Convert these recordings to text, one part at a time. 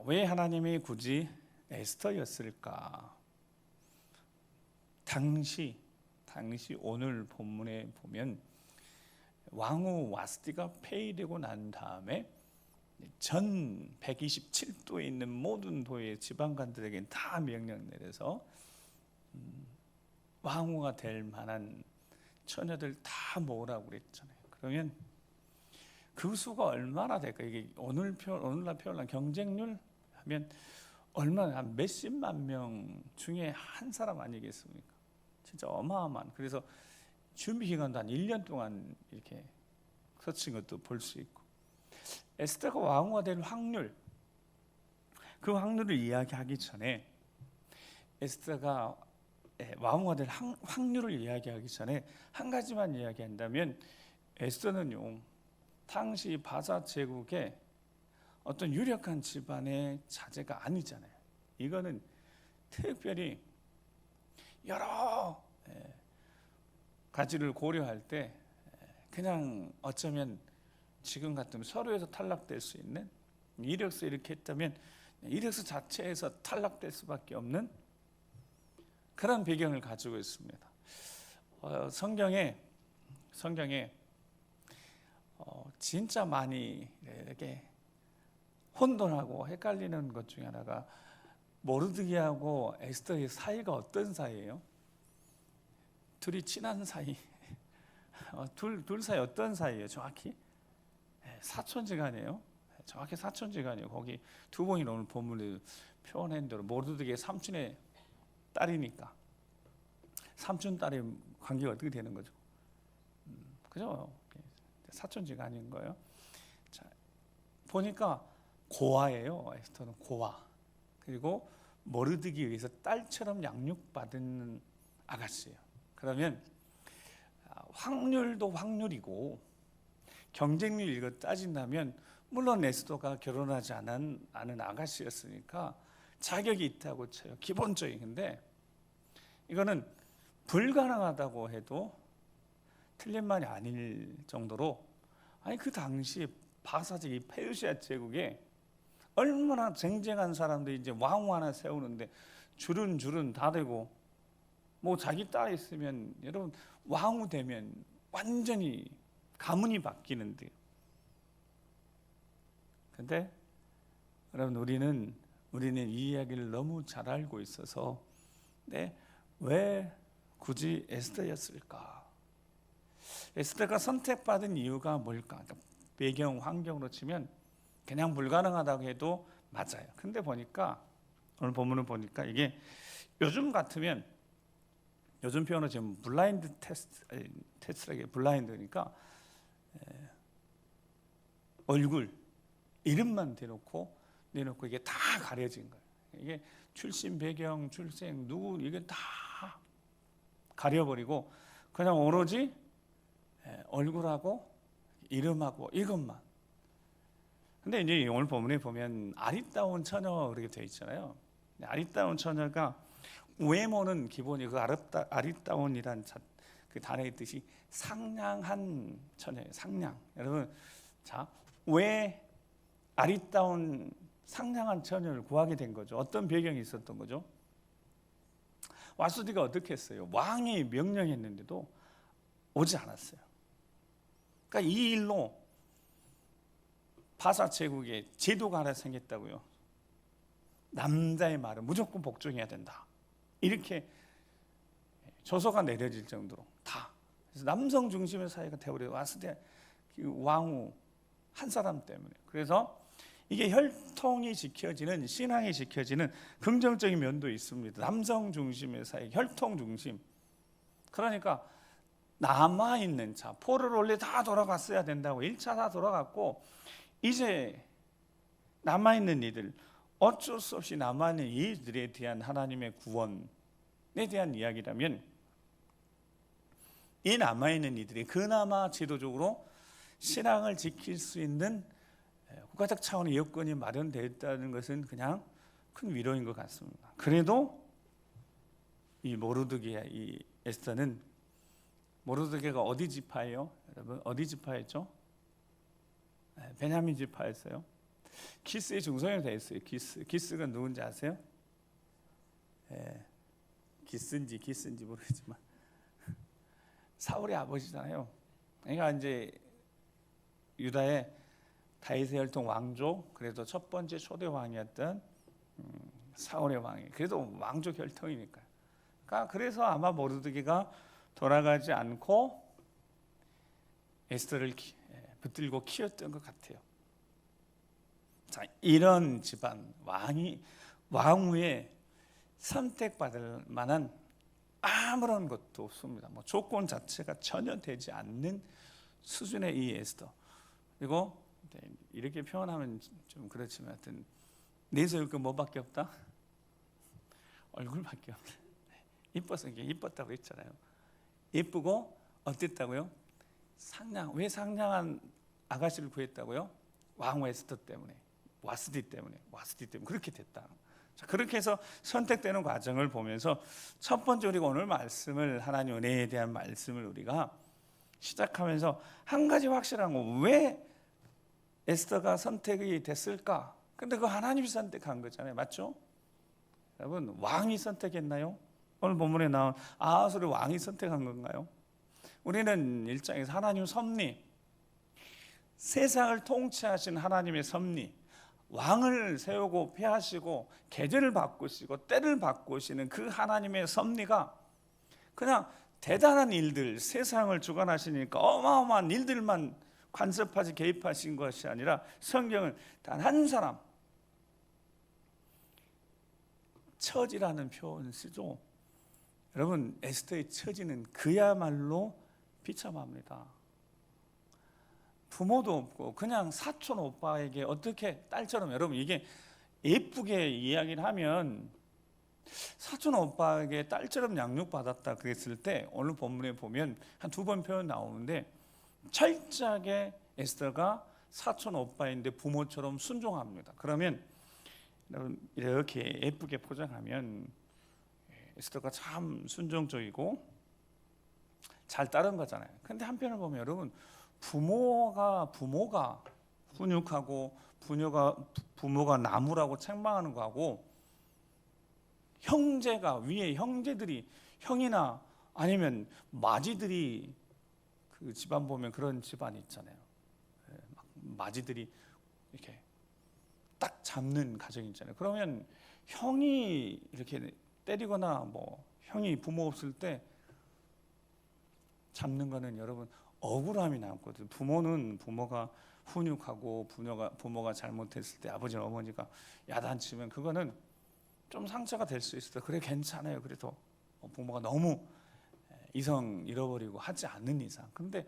왜 하나님이 굳이 에스더였을까? 당시 오늘 본문에 보면 왕후 와스티가 폐위되고 난 다음에 전 127도에 있는 모든 도의 지방관들에게 다 명령 내려서 왕후가 될 만한 처녀들 다 모으라고 그랬잖아요. 그러면 그 수가 얼마나 될까? 이게 오늘날 표현한 경쟁률 하면 얼마나, 한 몇십만 명 중에 한 사람 아니겠습니까? 진짜 어마어마한. 그래서 준비 기간도 한 1년 동안 이렇게 거친 것도 볼 수 있고, 에스더가 왕후가 될 확률, 그 확률을 이야기하기 전에 에스더가 왕후가 될 확률을 이야기하기 전에 한 가지만 이야기한다면, 에스더는요 당시 바사 제국의 어떤 유력한 집안의 자제가 아니잖아요. 이거는 특별히 여러 가지를 고려할 때 그냥 어쩌면 지금 같으면 서류에서 탈락될 수 있는, 이력서 이렇게 했다면 이력서 자체에서 탈락될 수밖에 없는 그런 배경을 가지고 있습니다. 성경에 진짜 많이 이렇게 혼돈하고 헷갈리는 것 중에 하나가 모르드게하고 에스더의 사이가 어떤 사이예요? 둘이 친한 사이. 둘 사이 어떤 사이예요? 정확히 사촌지간이에요. 정확히 사촌지간이에요. 거기 두 번이나 오늘 본문에 표현한 대로 모르드게 삼촌의 딸이니까 삼촌 딸의 관계가 어떻게 되는 거죠? 그죠? 사촌지간인 거예요. 자, 보니까 고아예요. 에스더는 고아. 그리고 모르드게에 의해서 딸처럼 양육받은 아가씨예요. 그러면 확률도 확률이고 경쟁률 이거 따진다면 물론 에스더가 결혼하지 않은 아가씨였으니까 자격이 있다고 쳐요. 기본적인. 근데 이거는 불가능하다고 해도 틀린 말이 아닐 정도로, 아니 그 당시 바사제국, 이 페르시아 제국에 얼마나 쟁쟁한 사람들이 이제 왕후 하나 세우는데 줄은 다 되고, 뭐 자기 딸 있으면 여러분 왕후 되면 완전히 가문이 바뀌는데요. 근데 여러분 우리는 이 이야기를 너무 잘 알고 있어서 왜 굳이 에스더였을까? 에스더가 선택받은 이유가 뭘까? 그러니까 배경 환경으로 치면 그냥 불가능하다고 해도 맞아요. 근데 보니까 오늘 본문을 보니까 이게 요즘 같으면, 요즘 표현으로 지금 블라인드 테스트라게 블라인드니까 얼굴 이름만 내놓고 이게 다 가려진 거예요. 이게 출신 배경, 출생 누구 이게 다 가려버리고 그냥 오로지 얼굴하고 이름하고 이것만. 근데 이제 오늘 본문에 보면 아리따운 처녀 그렇게 되어 있잖아요. 아리따운 처녀가 외모는 기본이 그 아리따운이란 그 단어의 뜻이 상냥한 처녀예요. 상냥. 여러분, 자, 왜 아리따운 상냥한 처녀를 구하게 된 거죠? 어떤 배경이 있었던 거죠? 와스티가 어떻게 했어요? 왕이 명령했는데도 오지 않았어요. 그러니까 이 일로 바사 제국에 제도가 하나 생겼다고요. 남자의 말은 무조건 복종해야 된다. 이렇게 조서가 내려질 정도로 다. 그래서 남성 중심의 사회가 되어버려요. 와스티 왕후 한 사람 때문에. 그래서 이게 혈통이 지켜지는, 신앙이 지켜지는 긍정적인 면도 있습니다. 남성 중심의 사회, 혈통 중심. 그러니까 남아있는 자, 포를 원래 다 돌아갔어야 된다고 1차 다 돌아갔고 이제 남아있는 이들, 어쩔 수 없이 남아있는 이들에 대한 하나님의 구원에 대한 이야기라면, 이 남아있는 이들이 그나마 제도적으로 신앙을 지킬 수 있는 국가적 차원의 여건이 마련되어 있다는 것은 그냥 큰 위로인 것 같습니다. 그래도 이 모르드게, 이 에스더는, 모르드게가 어디 지파예요? 여러분 어디 지파였죠? 베냐민 지파였어요. 기스의 중성이 돼 있어요. 기스가 누군지 아세요? 예, 기스인지 모르겠지만 사울의 아버지잖아요. 그러니까 이제 유다의 다윗의 혈통 왕족, 그래도 첫 번째 초대 왕이었던 사울의 왕이 그래도 왕족 혈통이니까. 그러니까 그래서 아마 모르드게가 돌아가지 않고 에스더를 붙들고 키웠던 것 같아요. 자, 이런 집안 왕후에 선택받을 만한 아무런 것도 없습니다. 뭐 조건 자체가 전혀 되지 않는 수준의 이 에스더. 그리고 이렇게 표현하면 좀 그렇지만 하여튼 내세울 거 뭐밖에 없다? 얼굴밖에 없다. 이뻐서 이뻤다고 했잖아요. 예쁘고 어땠다고요? 왜 상냥한 아가씨를 구했다고요? 왕후 에스더 때문에, 와스디 때문에 그렇게 됐다. 자, 그렇게 해서 선택되는 과정을 보면서 첫 번째 우리가 오늘 말씀을 하나님 은혜에 대한 말씀을 우리가 시작하면서 한 가지 확실한 거, 왜 에스더가 선택이 됐을까? 근데 그 하나님이 선택한 거잖아요. 맞죠? 여러분, 왕이 선택했나요? 오늘 본문에 나온 아하수를 왕이 선택한 건가요? 우리는 1장에서 하나님 섭리, 세상을 통치하신 하나님의 섭리, 왕을 세우고 폐하시고 계절을 바꾸시고 때를 바꾸시는 그 하나님의 섭리가 그냥 대단한 일들, 세상을 주관하시니까 어마어마한 일들만 간섭하지 개입하신 것이 아니라 성경은 단 한 사람, 처지라는 표현을 쓰죠. 여러분, 에스더의 처지는 그야말로 비참합니다. 부모도 없고 그냥 사촌 오빠에게 어떻게 딸처럼, 여러분 이게 예쁘게 이야기를 하면 사촌 오빠에게 딸처럼 양육받았다 그랬을 때 오늘 본문에 보면 한 2번 표현 나오는데 철저하게 에스더가 사촌 오빠인데 부모처럼 순종합니다. 그러면 여러분 이렇게 예쁘게 포장하면 에스더가 참 순종적이고 잘 따른 거잖아요. 근데 한편을 보면 여러분 부모가 훈육하고 부모가 나무라고 책망하는 거하고 형제가 위에 형제들이 형이나 아니면 마지들이 그 집안 보면 그런 집안이 있잖아요. 마지들이 이렇게 딱 잡는 가정이 있잖아요. 그러면 형이 이렇게 때리거나 뭐 형이 부모 없을 때 잡는 거는 여러분 억울함이 남거든요. 부모가 훈육하고 부모가 잘못했을 때 아버지나 어머니가 야단치면 그거는 좀 상처가 될 수 있어요. 그래 괜찮아요. 그래도 부모가 너무 이성 잃어버리고 하지 않는 이상. 근데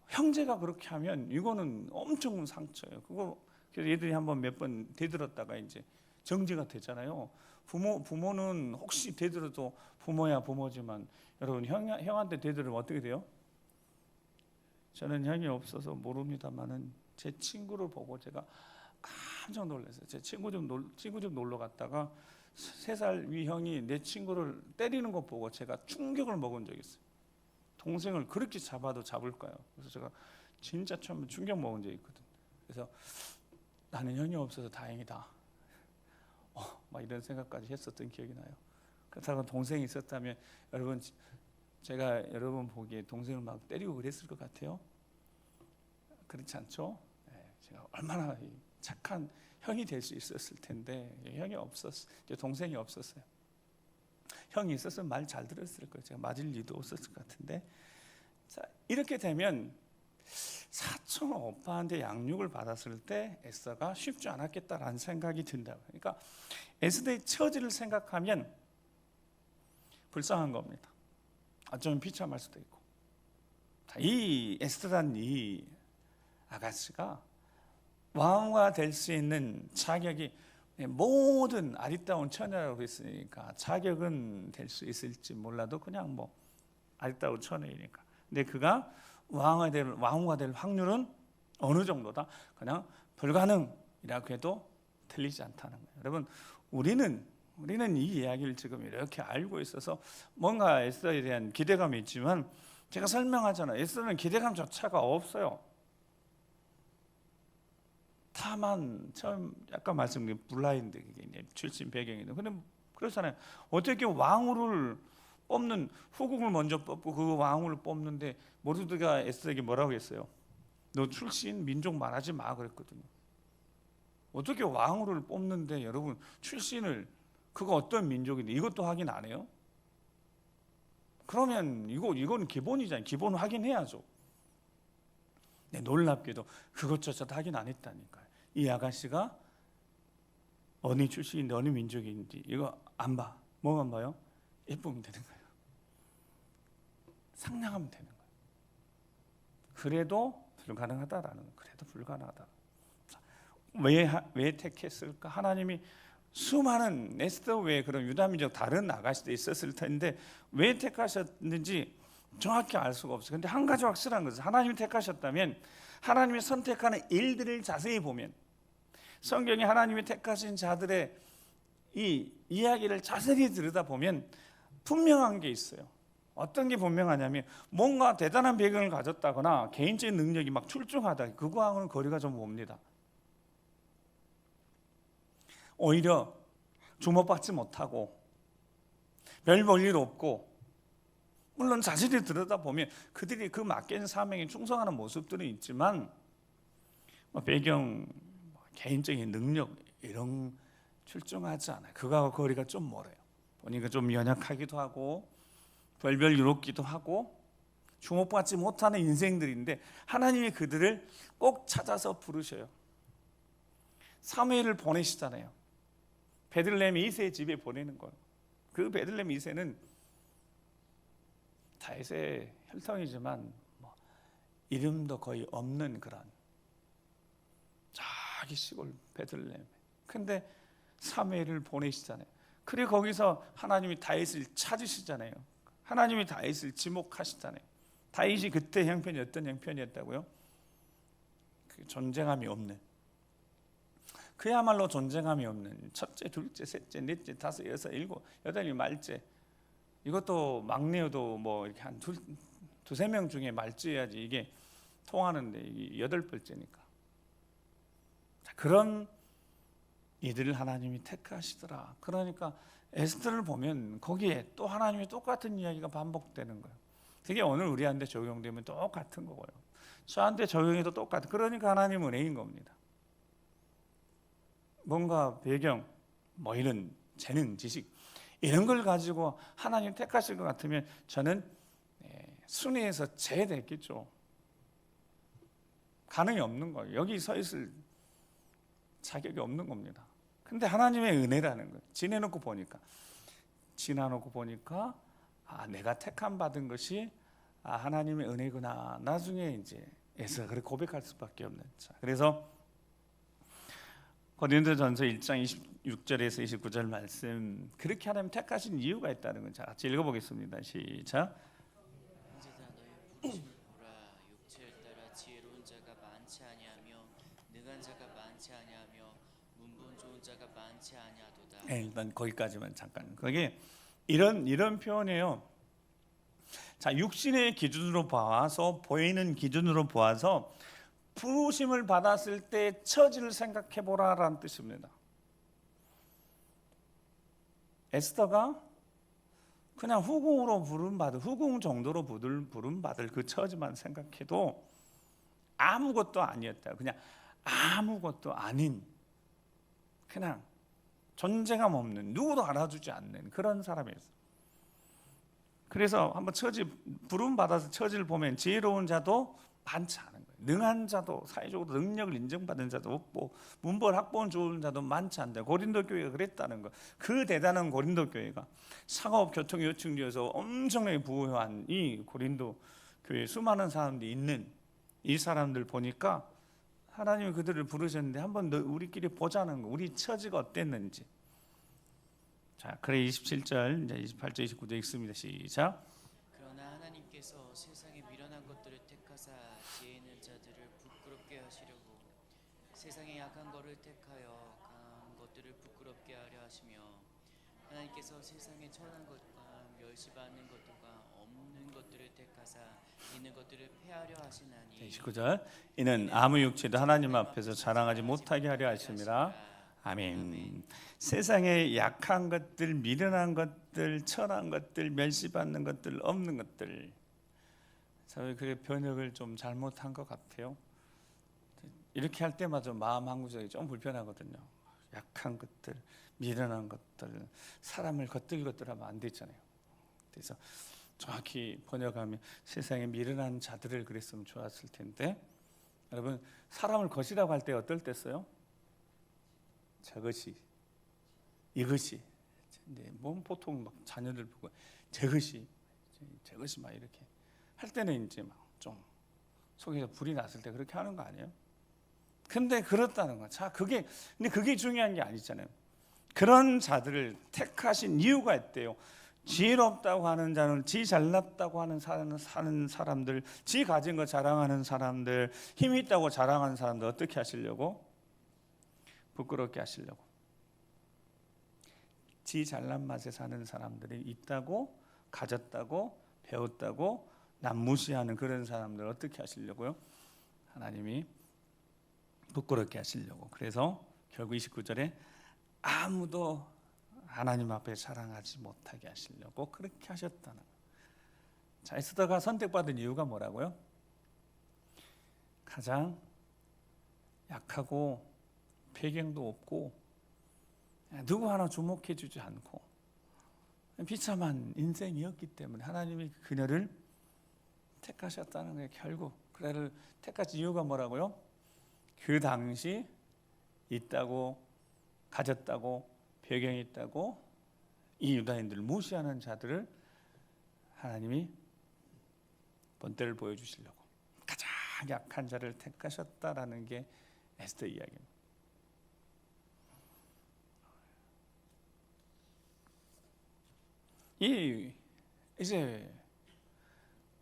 형제가 그렇게 하면 이거는 엄청 상처예요. 그거 그래서 얘들이 한번 몇 번 대들었다가 이제 정지가 되잖아요. 부모는 혹시 대들어도 부모야 부모지만 여러분 형한테 대들으면 어떻게 돼요? 저는 형이 없어서 모릅니다만은 제 친구를 보고 제가 깜짝 놀랐어요. 제 친구 집 놀러 갔다가 3살 위 형이 내 친구를 때리는 것 보고 제가 충격을 먹은 적이 있어요. 동생을 그렇게 잡아도 잡을까요? 그래서 제가 진짜 처음 충격 먹은 적이 있거든. 그래서 나는 형이 없어서 다행이다. 막 이런 생각까지 했었던 기억이 나요. 그렇다고 동생이 있었다면 여러분 제가 여러분 보기에 동생을 막 때리고 그랬을 것 같아요. 그렇지 않죠? 제가 얼마나 착한 형이 될 수 있었을 텐데 형이 없었어요. 동생이 없었어요. 형이 있었으면 말 잘 들었을 거예요. 제가 맞을 리도 없었을 것 같은데. 자, 이렇게 되면 사촌 오빠한테 양육을 받았을 때 에스더가 쉽지 않았겠다라는 생각이 든다. 그러니까 에스더의 처지를 생각하면 불쌍한 겁니다. 어쩌면 비참할 수도 있고. 이 에스더란 이 아가씨가 왕후가 될 수 있는 자격이 모든 아리따운 처녀라고 했으니까 자격은 될 수 있을지 몰라도 그냥 뭐 아리따운 처녀이니까. 근데 그가 왕후가 될 확률은 어느 정도다? 그냥 불가능이라고 해도 틀리지 않다는 거예요. 여러분 우리는 이 이야기를 지금 이렇게 알고 있어서 뭔가 에스더에 대한 기대감이 있지만 제가 설명하잖아요. 에스더는 기대감조차가 없어요. 다만 처음 약간 말씀드린 블라인드 이제 출신 배경인데, 근데 그렇잖아요. 어떻게 왕후를 뽑는, 후궁을 먼저 뽑고 그 왕후를 뽑는데 모르드가 에스더에게 뭐라고 했어요? 너 출신 민족 말하지 마 그랬거든요. 어떻게 왕후를 뽑는데 여러분 출신을, 그거 어떤 민족인데 이것도 확인 안 해요? 그러면 이건 기본이잖아요. 기본 확인해야죠. 네, 놀랍게도 그것조차도 확인 안 했다니까요. 이 아가씨가 어느 출신인데 어느 민족인지 이거 안 봐. 뭐만 봐요? 예쁘면 되는 거예요. 상냥하면 되는 거예요. 그래도 불가능하다라는 거예요. 그래도 불가능하다. 왜 택했을까? 하나님이 수많은 에스더 외에 그런 유다 민족 다른 아가씨도 있었을 텐데 왜 택하셨는지 정확히 알 수가 없어요. 근데 한 가지 확실한 것은 하나님이 택하셨다면 하나님이 선택하는 일들을 자세히 보면, 성경에 하나님이 택하신 자들의 이 이야기를 자세히 들여다보면 분명한 게 있어요. 어떤 게 분명하냐면 뭔가 대단한 배경을 가졌다거나 개인적인 능력이 막 출중하다, 그거하고는 거리가 좀 멉니다. 오히려 주목받지 못하고 별 볼일 없고, 물론 자세히 들여다보면 그들이 그 맡긴 사명에 충성하는 모습들은 있지만 배경, 개인적인 능력 이런 출중하지 않아요. 그거하고 거리가 좀 멀어요. 보니까 좀 연약하기도 하고 별별 유롭기도 하고 주목받지 못하는 인생들인데 하나님이 그들을 꼭 찾아서 부르셔요. 사무엘을 보내시잖아요. 베들레헴 이새의 집에 보내는 거예요. 그 베들레헴 이새는 다윗의 혈통이지만 이름도 거의 없는 그런 자기 시골 베들레헴. 근데 사무엘을 보내시잖아요. 그리고 거기서 하나님이 다윗을 찾으시잖아요. 하나님이 다윗을 지목하시잖아요. 다윗이 그때 형편이 어떤 형편이었다고요? 그 존재감이 없는, 그야말로 존재감이 없는 첫째, 둘째, 셋째, 넷째, 다섯, 여섯, 일곱, 여덟이 말째. 이것도 막내여도 뭐 이렇게 한 두세 명 중에 말째야지 이게 통하는데 이게 여덟 번째니까. 그런 이들을 하나님이 택하시더라. 그러니까 에스더를 보면 거기에 또 하나님이 똑같은 이야기가 반복되는 거예요. 그게 오늘 우리한테 적용되면 똑같은 거고요. 저한테 적용해도 똑같은. 그러니까 하나님은 은혜인 겁니다. 뭔가 배경, 뭐 이런 재능, 지식 이런 걸 가지고 하나님 택하실 것 같으면 저는 순위에서 제외됐겠죠. 가능이 없는 거예요. 여기 서 있을 자격이 없는 겁니다. 근데 하나님의 은혜라는 거예요. 지내놓고 보니까 내가 택함 받은 것이 하나님의 은혜구나. 나중에 이제 에서 그렇게 고백할 수밖에 없는. 자, 그래서 고린도전서 1장 26절에서 29절 말씀, 그렇게 하나님 택하신 이유가 있다는 건 같이 읽어보겠습니다. 시작. 형제들아 너희 부르심을 보라. 육체를 따라 지혜로운 자가 많지 아니하며 능한 자가 많지 아니하며 문본 좋은 자가 많지 아니하도다. 일단 거기까지만 잠깐. 거기 이런 표현이에요. 자, 육신의 기준으로 봐서, 보이는 기준으로 보아서 부르심을 받았을 때 처지를 생각해 보라라는 뜻입니다. 에스더가 그냥 후궁으로 부름받을, 후궁 정도로 부름받을 그 처지만 생각해도 아무것도 아니었다. 그냥 아무것도 아닌, 그냥 존재감 없는, 누구도 알아주지 않는 그런 사람이었어요. 그래서 한번 처지, 부름받아서 처지를 보면 지혜로운 자도 많지 않은 거예요. 능한 자도, 사회적으로 능력을 인정받은 자도 없고, 문벌 학번 좋은 자도 많지 않다. 고린도 교회가 그랬다는 거. 그 대단한 고린도 교회가 상업 교통 요충지에서 엄청나게 부유한 이 고린도 교회 수많은 사람들이 있는 이 사람들 보니까 하나님이 그들을 부르셨는데 한번 우리끼리 보자는 거. 우리 처지가 어땠는지. 자, 그래 27절, 이제 28절, 29절 읽습니다. 시작. 그러나 하나님께서 세상에 미련한 것들을 택하사 지혜 있는 자들을 부끄럽게 하시려고 세상에 약한 것을 택하여 강한 것들을 부끄럽게 하려 하시며 하나님께서 세상에 천한 것과 멸시받는 것과 없는 것들을 택하사 있는 것들을 폐하려 하시나니 19절 이는 아무 육체도 하나님 앞에서 자랑하지 못하게 하려 하심이라. 아멘. 세상에 약한 것들, 미련한 것들, 천한 것들, 멸시받는 것들, 없는 것들, 저희 그 번역을 좀 잘못한 것 같아요. 이렇게 할 때마다 마음 한 구석이 좀 불편하거든요. 약한 것들, 미련한 것들, 사람을 겉들겉들하면 안 되잖아요. 그래서 정확히 번역하면 세상에 미련한 자들을 그랬으면 좋았을 텐데, 여러분 사람을 것이라고 할 때 어떨 때 써요? 저것이, 이것이. 뭐 보통 막 자녀들 보고 저것이 막 이렇게 할 때는 이제 막 좀 속에서 불이 났을 때 그렇게 하는 거 아니에요? 근데 그렇다는 거. 자, 근데 그게 중요한 게 아니잖아요. 그런 자들을 택하신 이유가 있대요. 지혜롭다고 하는 자는, 지 잘났다고 사는 사람들, 지 가진 거 자랑하는 사람들, 힘이 있다고 자랑하는 사람들 어떻게 하시려고? 부끄럽게 하시려고. 지 잘난 맛에 사는 사람들이 있다고, 가졌다고, 배웠다고 남 무시하는 그런 사람들 어떻게 하시려고요? 하나님이 부끄럽게 하시려고. 그래서 결국 29절에 아무도 하나님 앞에 자랑하지 못하게 하시려고 그렇게 하셨다는 거예요. 자, 에스더가 선택받은 이유가 뭐라고요? 가장 약하고 배경도 없고 누구 하나 주목해 주지 않고 비참한 인생이었기 때문에 하나님이 그녀를 택하셨다는 거예요. 결국 그를 택하신 이유가 뭐라고요? 그 당시 있다고, 가졌다고, 배경이 있다고 이 유다인들을 무시하는 자들을 하나님이 본때를 보여주시려고 가장 약한 자를 택하셨다라는 게 에스더 이야기입니다. 이제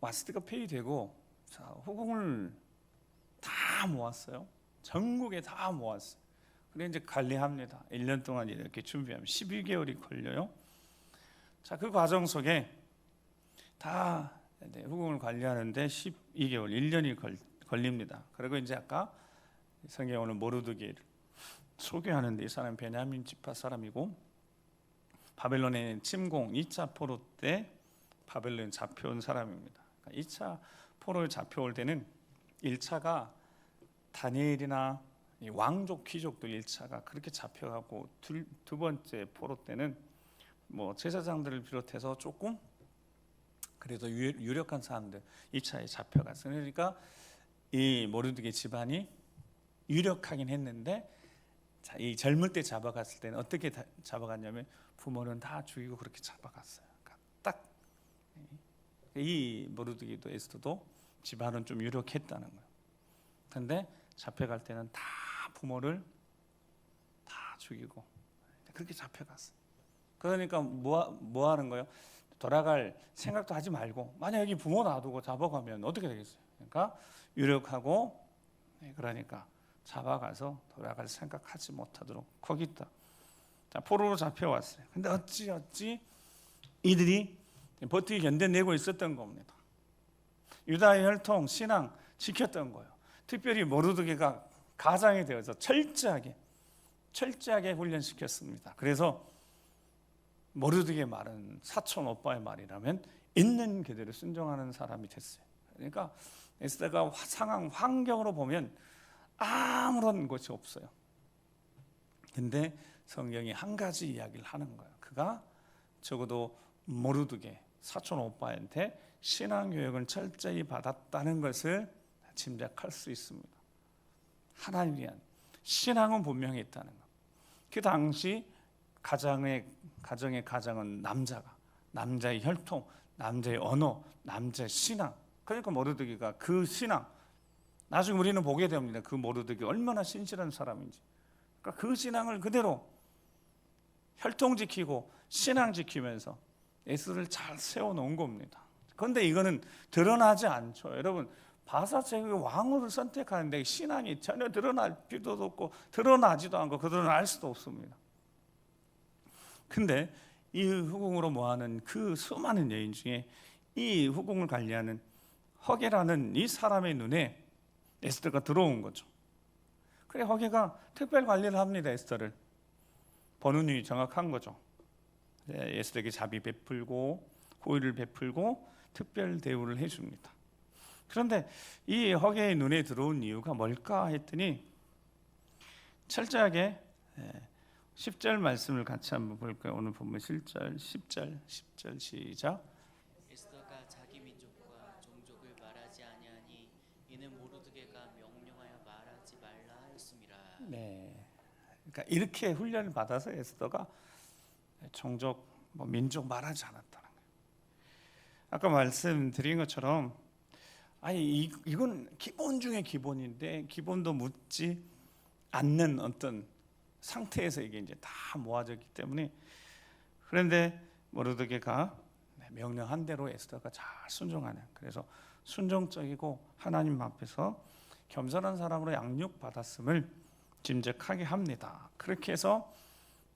와스트가 폐위되고, 자, 후궁을 다 모았어요. 전국에 다 모았어요. 그래 이제 관리합니다. 1년 동안 이렇게 준비하면 12개월이 걸려요. 자, 그 과정 속에 다 후궁을 관리하는데 12개월, 1년이 걸립니다. 그리고 이제 아까 성경에 오는 모르드게를 소개하는데 이 사람은 베냐민 지파 사람이고 바벨론의 침공 2차 포로 때 바벨론에 잡혀온 사람입니다. 2차 포로에 잡혀올 때는 1차가 다니엘이나 왕족 귀족들 1차가 그렇게 잡혀가고 두 번째 포로 때는 뭐 제사장들을 비롯해서 조금 그래도 유력한 사람들 2차에 잡혀갔어요. 그러니까 이 모르드게 집안이 유력하긴 했는데, 자, 이 젊을 때 잡아갔을 때는 어떻게 잡아갔냐면 부모는 다 죽이고 그렇게 잡아갔어요. 그러니까 딱 이 모르드게도 에스더도 집안은 좀 유력했다는 거예요. 근데 잡혀갈 때는 다 부모를 다 죽이고 그렇게 잡혀갔어요. 그러니까 뭐 하는 거예요? 돌아갈 생각도 하지 말고, 만약 여기 부모 놔두고 잡아가면 어떻게 되겠어요? 그러니까 유력하고, 그러니까 잡아가서 돌아갈 생각하지 못하도록 거기다. 자, 포로로 잡혀왔어요. 근데 어찌 이들이 버티기 견뎌내고 있었던 겁니다. 유다의 혈통, 신앙 지켰던 거예요. 특별히 모르드게가 가장이 되어서 철저하게 훈련시켰습니다. 그래서 모르드게 말은 사촌 오빠의 말이라면 있는 그대로 순종하는 사람이 됐어요. 그러니까 에스더가 상황 환경으로 보면 아무런 것이 없어요. 근데 성경이 한 가지 이야기를 하는 거예요. 그가 적어도 모르드게 사촌 오빠한테 신앙 교육을 철저히 받았다는 것을 짐작할 수 있습니다. 하나님에 대한 신앙은 분명히 있다는 것. 그 당시 가정의 가장은 남자의 혈통, 남자의 언어, 남자의 신앙. 그러니까 모르드게가 그 신앙, 나중에 우리는 보게 됩니다. 그 모르드게 얼마나 신실한 사람인지. 그러니까 그 신앙을 그대로 혈통 지키고 신앙 지키면서 에스더를 잘 세워놓은 겁니다. 그런데 이거는 드러나지 않죠. 여러분, 바사 제국의 왕으로 선택하는데 신앙이 전혀 드러날 필요도 없고 드러나지도 않고 드러날 수도 없습니다. 근데 이 후궁으로 모아는 그 수많은 여인 중에 이 후궁을 관리하는 허게라는 이 사람의 눈에 에스더가 들어온 거죠. 그래 허게가 특별 관리를 합니다. 에스더를 보는 눈이 정확한 거죠. 에스더에게 자비 베풀고 호의를 베풀고 특별 대우를 해줍니다. 그런데 이 허게의 눈에 들어온 이유가 뭘까 했더니 철저하게 10절 말씀을 같이 한번 볼까요? 오늘 본문 10절 시작. 에스더가 자기 민족과 종족을 말하지 아니하니 이는 모르드게가 명령하여 말하지 말라 하였음이라. 네, 그러니까 이렇게 훈련을 받아서 에스더가 종족, 민족 말하지 않았다는 거예요. 아까 말씀드린 것처럼 이건 기본 중에 기본인데 기본도 묻지 않는 어떤 상태에서 이게 이제 다 모아졌기 때문에 그런데 모르드게가 명령한 대로 에스더가 잘 순종하는 그래서 순종적이고 하나님 앞에서 겸손한 사람으로 양육받았음을 짐작하게 합니다. 그렇게 해서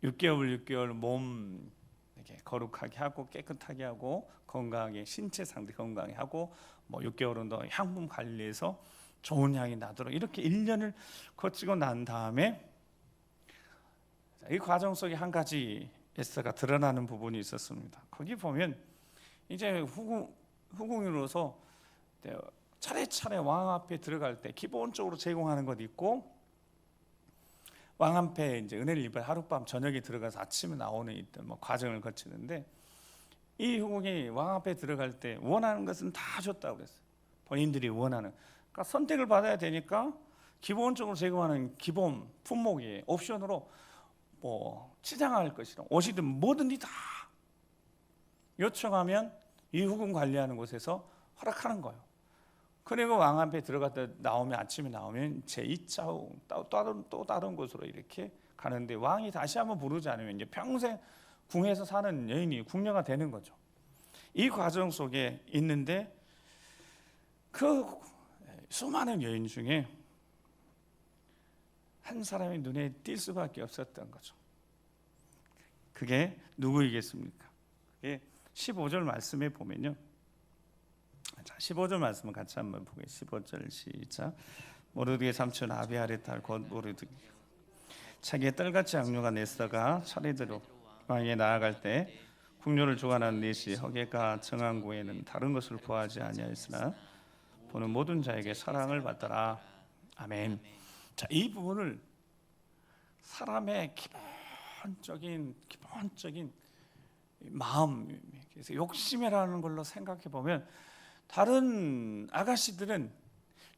6개월 몸 이렇게 거룩하게 하고 깨끗하게 하고 건강하게 신체 상태 건강하게 하고 6개월은 더 향품 관리해서 좋은 향이 나도록 이렇게 1년을 거치고 난 다음에 이 과정 속에 한 가지 에스더가 드러나는 부분이 있었습니다. 거기 보면 이제 후궁으로서 차례차례 왕 앞에 들어갈 때 기본적으로 제공하는 것 있고 왕 앞에 이제 은혜를 입어 하룻밤 저녁에 들어가서 아침에 나오는 이런 과정을 거치는데 이 후궁이 왕 앞에 들어갈 때 원하는 것은 다 줬다고 그랬어요. 본인들이 원하는 그러니까 선택을 받아야 되니까 기본적으로 제공하는 기본 품목이 옵션으로 치장할 것이라 옷이든 뭐든지 다 요청하면 이 후궁 관리하는 곳에서 허락하는 거예요. 그리고 왕 앞에 들어갔다 나오면 아침에 나오면 제2차 후궁 또 다른 곳으로 이렇게 가는데 왕이 다시 한번 부르지 않으면 이제 평생 궁에서 사는 여인이 궁녀가 되는 거죠. 이 과정 속에 있는데 그 수많은 여인 중에 한 사람의 눈에 띌 수밖에 없었던 거죠. 그게 누구이겠습니까? 그게 15절 말씀에 보면요. 자, 15절 말씀을 같이 한번 보겠습니다. 15절 시작. 모르드게 삼촌 아비알의 딸 곧 모르드게 자기의 딸같이 양육한 에스더가 차례대로 왕에게 나아갈 때 궁녀를 주관한 넷이 허게가 정한 구에는 다른 것을 구하지 아니하였으나 보는 모든 자에게 사랑을 받더라. 아멘. 자, 이 부분을 사람의 기본적인 마음, 그래서 욕심이라는 걸로 생각해 보면 다른 아가씨들은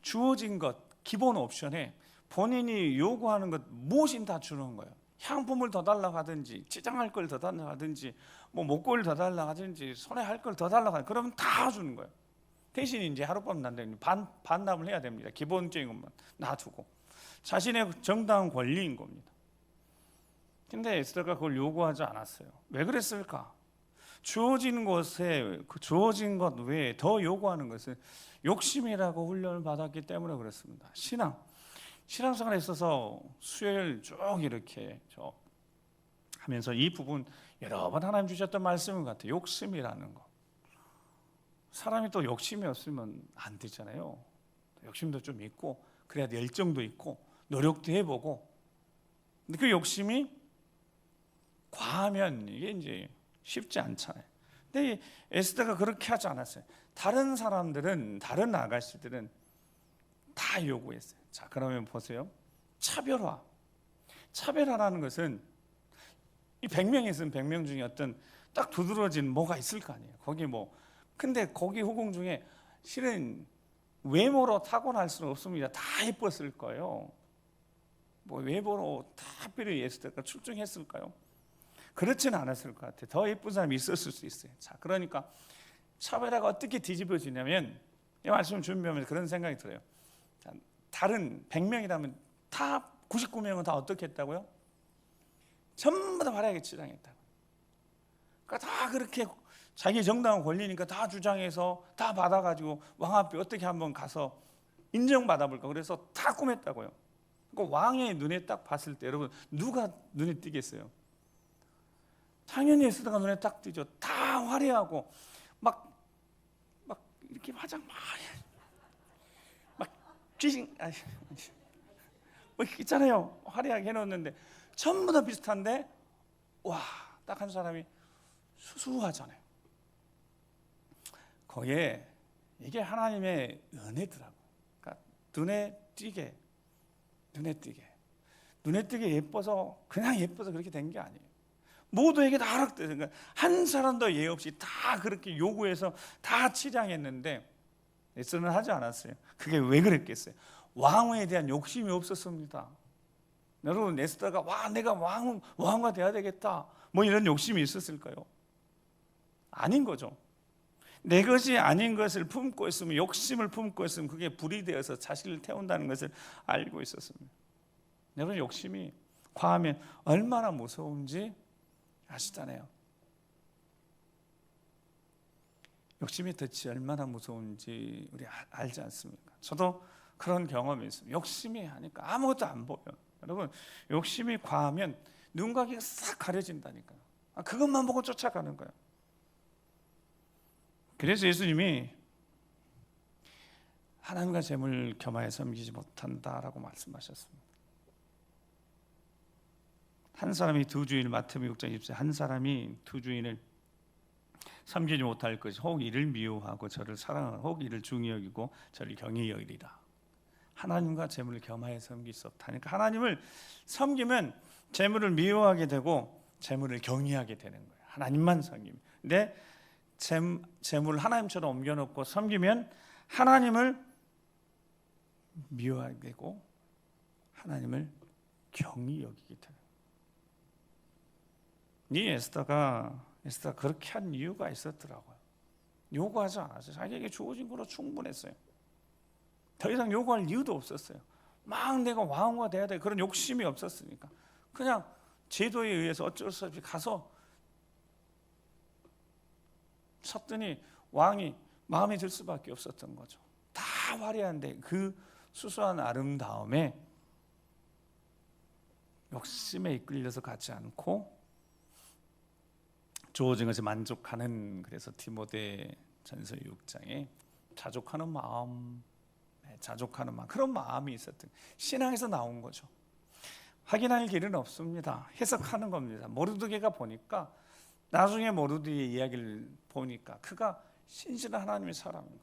주어진 것 기본 옵션에 본인이 요구하는 것 무엇인 다 주는 거예요. 향품을 더 달라고 하든지 치장할 걸 더 달라고 하든지 목걸이를 더 달라고 하든지 손에 할 걸 더 달라고 하든지 그러면 다 주는 거예요. 대신 이제 하룻밤 난다면 반납을 해야 됩니다. 기본적인 것만 놔두고 자신의 정당한 권리인 겁니다. 근데 에스더가 그걸 요구하지 않았어요. 왜 그랬을까? 주어진 것에 주어진 것 외에 더 요구하는 것은 욕심이라고 훈련을 받았기 때문에 그렇습니다. 신앙생활에 있어서 수요일 쭉 이렇게 하면서 이 부분 여러 번 하나님 주셨던 말씀인 것 같아요. 욕심이라는 거. 사람이 또 욕심이 없으면 안 되잖아요. 욕심도 좀 있고 그래야 열정도 있고 노력도 해보고 근데 그 욕심이 과하면 이게 이제 쉽지 않잖아요. 근데 에스더가 그렇게 하지 않았어요. 다른 사람들은 다른 아가씨들은 다 요구했어요. 자, 그러면 보세요. 차별화라는 것은 이 100명이 있으면 100명 중에 어떤 딱 두드러진 뭐가 있을 거 아니에요. 근데 거기 후궁 중에 실은 외모로 타고날 수는 없습니다. 다 예뻤을 거예요. 외모로 다 특별히 에스더가 출중했을까요? 그렇지는 않았을 것 같아요. 더 예쁜 사람이 있었을 수 있어요. 자, 그러니까 차별화가 어떻게 뒤집어지냐면 이 말씀을 준비하면서 그런 생각이 들어요. 자, 다른 100명이라면 다 99명은 다 어떻게 했다고요? 전부 다 화려하게 치장했다고. 그러니까 다 그렇게 자기 정당한 권리니까 다 주장해서 다 받아가지고 왕 앞에 어떻게 한번 가서 인정받아볼까 그래서 다 꾸몄다고요. 그러니까 왕의 눈에 딱 봤을 때 여러분 누가 눈에 띄겠어요? 당연히 에스더가 눈에 딱 띄죠. 다 화려하고 막 이렇게 화장 막 귀신 뭐 있잖아요. 화려하게 해놓는데 전부 다 비슷한데 와, 딱 한 사람이 수수하잖아요. 거기에 이게 하나님의 은혜더라고. 그러니까 눈에 띄게 예뻐서 그냥 예뻐서 그렇게 된 게 아니에요. 모두에게 다 허락돼서 그러니까 한 사람도 예 없이 다 그렇게 요구해서 다 치장했는데 에스더는 하지 않았어요. 그게 왜 그랬겠어요? 왕후에 대한 욕심이 없었습니다. 여러분, 에스더가 와 내가 왕후가 돼야 되겠다 뭐 이런 욕심이 있었을까요? 아닌 거죠. 내 것이 아닌 것을 품고 있으면, 욕심을 품고 있으면 그게 불이 되어서 자식을 태운다는 것을 알고 있었습니다. 여러분, 욕심이 과하면 얼마나 무서운지 아시잖아요. 욕심의 덫이 얼마나 무서운지 우리 알지 않습니까? 저도 그런 경험이 있습니다. 욕심이 하니까 아무것도 안 보여요. 여러분, 욕심이 과하면 눈과 귀가 싹 가려진다니까요. 그것만 보고 쫓아가는 거예요. 그래서 예수님이 하나님과 재물을 겸하여 섬기지 못한다라고 말씀하셨습니다. 한 사람이 두 주인을, 마태복음 6장 20절, 한 사람이 두 주인을 섬기지 못할 것이 혹 이를 미워하고 저를 사랑하고 혹 이를 중히 여기고 저를 경히 여기리라. 하나님과 재물을 겸하여 섬길 수 없다. 그러니까 하나님을 섬기면 재물을 미워하게 되고 재물을 경히하게 되는 거예요. 하나님만 섬기면. 근데 재물을 하나님처럼 옮겨놓고 섬기면 하나님을 미워하게 되고 하나님을 경히 여기게 되는 거예요. 이 에스더가 그렇게 한 이유가 있었더라고요. 요구하지 않았어요. 자기에게 주어진 거로 충분했어요. 더 이상 요구할 이유도 없었어요. 막 내가 왕후가 돼야 돼 그런 욕심이 없었으니까 그냥 제도에 의해서 어쩔 수 없이 가서 섰더니 왕이 마음에 들 수밖에 없었던 거죠. 다 화려한데 그 수수한 아름다움에 욕심에 이끌려서 가지 않고 주어진 것에 만족하는, 그래서 디모데전서 6장에 자족하는 마음, 그런 마음이 있었던, 신앙에서 나온 거죠. 확인할 길은 없습니다. 해석하는 겁니다. 모르드게가 보니까, 나중에 모르드게의 이야기를 보니까 그가 신실한 하나님의 사람인 거예요.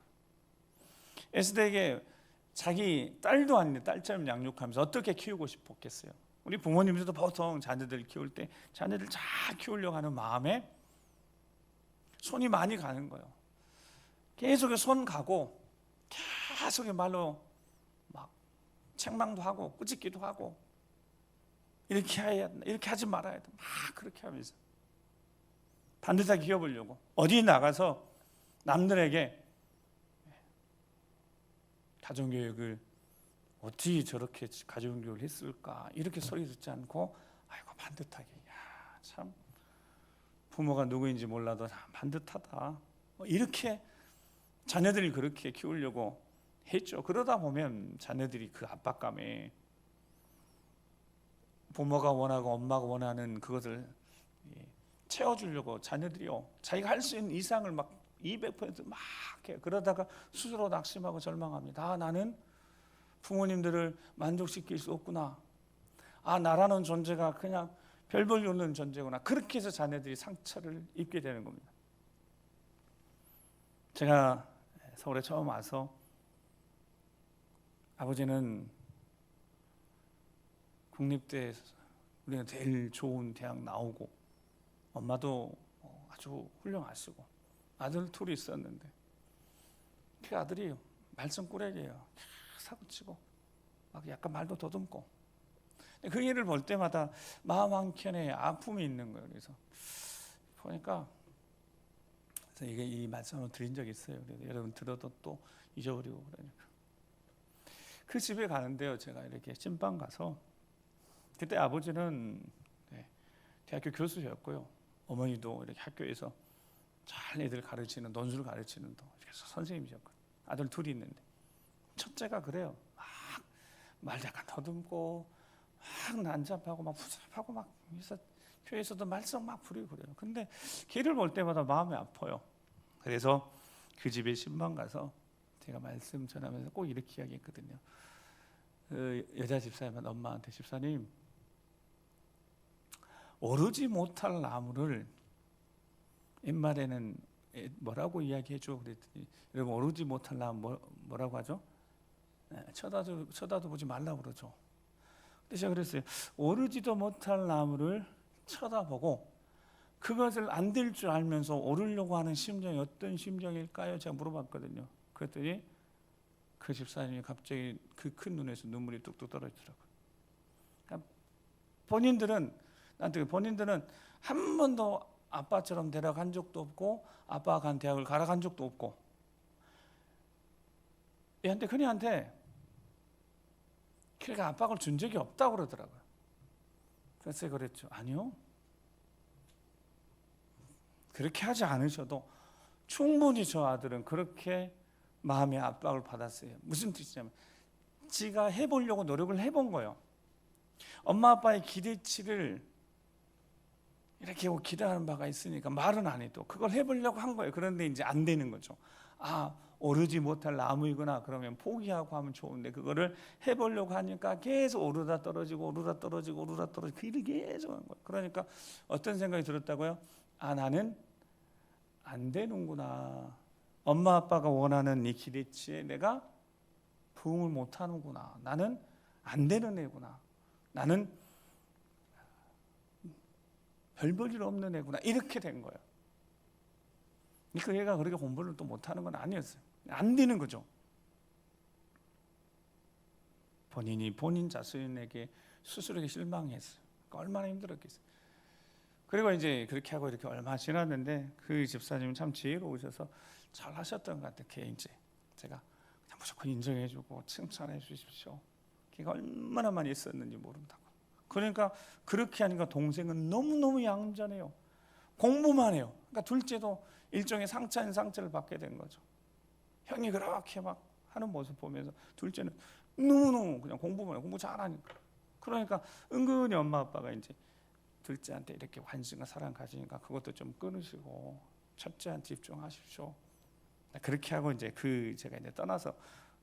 에스더에게 자기 딸도 아닌데 딸처럼 양육하면서 어떻게 키우고 싶었겠어요? 우리 부모님들도 보통 자녀들 키울 때 자녀들 잘 키우려고 하는 마음에 손이 많이 가는 거예요. 계속 손 가고 계속 말로 막 책망도 하고 꾸짖기도 하고 이렇게 해야 된다, 이렇게 하지 말아야 된다, 막 그렇게 하면서 반듯하게 키워보려고 어디 나가서 남들에게 가정교육을 어떻게 저렇게 가정교육을 했을까 이렇게 소리 듣지 않고 아이고 반듯하게, 야, 참 부모가 누구인지 몰라도 반듯하다 이렇게 자녀들이 그렇게 키우려고 했죠. 그러다 보면 자녀들이 그 압박감에 부모가 원하고 엄마가 원하는 그것을 채워주려고 자녀들이요 자기가 할 수 있는 이상을 막 200% 막 해요. 그러다가 스스로 낙심하고 절망합니다. 나는 부모님들을 만족시킬 수 없구나. 나라는 존재가 그냥 별 볼 일 없는 존재구나. 그렇게 해서 자녀들이 상처를 입게 되는 겁니다. 제가 서울에 처음 와서 아버지는 국립대 우리가 제일 좋은 대학 나오고 엄마도 아주 훌륭하시고 아들 둘이 있었는데 그 아들이 말썽꾸러기예요. 사고치고 막 약간 말도 더듬고 그 일을 볼 때마다 마음 한켠에 아픔이 있는 거예요. 그래서 보니까 그래서 이게 이 말씀을 드린 적이 있어요. 그래서 여러분 들어도 또 잊어버리고 그러니까 그 집에 가는데요. 제가 이렇게 찐빵 가서 그때 아버지는 대학교 교수였고요. 어머니도 이렇게 학교에서 잘 애들 가르치는 논술 가르치는 그래서 선생님이셨거든요. 아들 둘이 있는데 첫째가 그래요. 막 말 약간 더듬고 막 난잡하고 막 푸잡하고 막 교회에서도 말썽 막 부리고 그래요. 근데 걔를 볼 때마다 마음이 아파요. 그래서 그 집에 신방 가서 제가 말씀 전하면서 꼭 이렇게 이야기했거든요. 그 여자 집사님은 엄마한테, 집사님, 오르지 못할 나무를 옛말에는 뭐라고 이야기해줘 그랬더니, 여러분 오르지 못할 나무 뭐라고 하죠? 쳐다도 보지 말라고 그러죠. 근데 제가 그랬어요. 오르지도 못할 나무를 쳐다보고 그것을 안 될 줄 알면서 오르려고 하는 심정이 어떤 심정일까요? 제가 물어봤거든요. 그랬더니 그 집사님이 갑자기 그 큰 눈에서 눈물이 뚝뚝 떨어지더라고요. 그러니까 본인들은 한 번도 아빠처럼 데려간 적도 없고 아빠가 간 대학을 가라간 적도 없고 얘한테 그녀한테 그러니까 압박을 준 적이 없다고 그러더라고요. 그래서 제가 그랬죠. 아니요. 그렇게 하지 않으셔도 충분히 저 아들은 그렇게 마음의 압박을 받았어요. 무슨 뜻이냐면 지가 해보려고 노력을 해본 거예요. 엄마 아빠의 기대치를 이렇게 기대하는 바가 있으니까 말은 안 해도 그걸 해보려고 한 거예요. 그런데 이제 안 되는 거죠. 아, 오르지 못할 나무이구나. 그러면 포기하고 하면 좋은데 그거를 해보려고 하니까 계속 오르다 떨어지고 그 일을 계속 한 거예요. 그러니까 어떤 생각이 들었다고요? 아, 나는 안 되는구나. 엄마 아빠가 원하는 이 기대치에 내가 부응을 못하는구나. 나는 안 되는 애구나. 나는 별 볼 일 없는 애구나. 이렇게 된 거예요. 그 애가 그렇게 공부를 또 못하는 건 아니었어요. 안 되는 거죠. 본인이 본인 자신에게 스스로에게 실망했어요. 그러니까 얼마나 힘들었겠어요. 그리고 이제 그렇게 하고 이렇게 얼마 지났는데 그 집사님은 참 지혜로우셔서 잘 하셨던 것 같아요. 걔 이제 제가 그냥 무조건 인정해주고 칭찬해 주십시오. 걔가 얼마나 많이 있었는지 모른다고. 그러니까 그렇게 하니까 동생은 너무너무 얌전해요. 공부만 해요. 그러니까 둘째도 일종의 상처인 상처를 받게 된 거죠. 형이 그렇게 막 하는 모습 보면서 둘째는 너무너무 그냥 공부만 해요. 공부 잘하니까. 그러니까 은근히 엄마 아빠가 이제 둘째한테 이렇게 관심과 사랑 가지니까 그것도 좀 끊으시고 첫째한테 집중하십시오. 그렇게 하고 이제 제가 이제 떠나서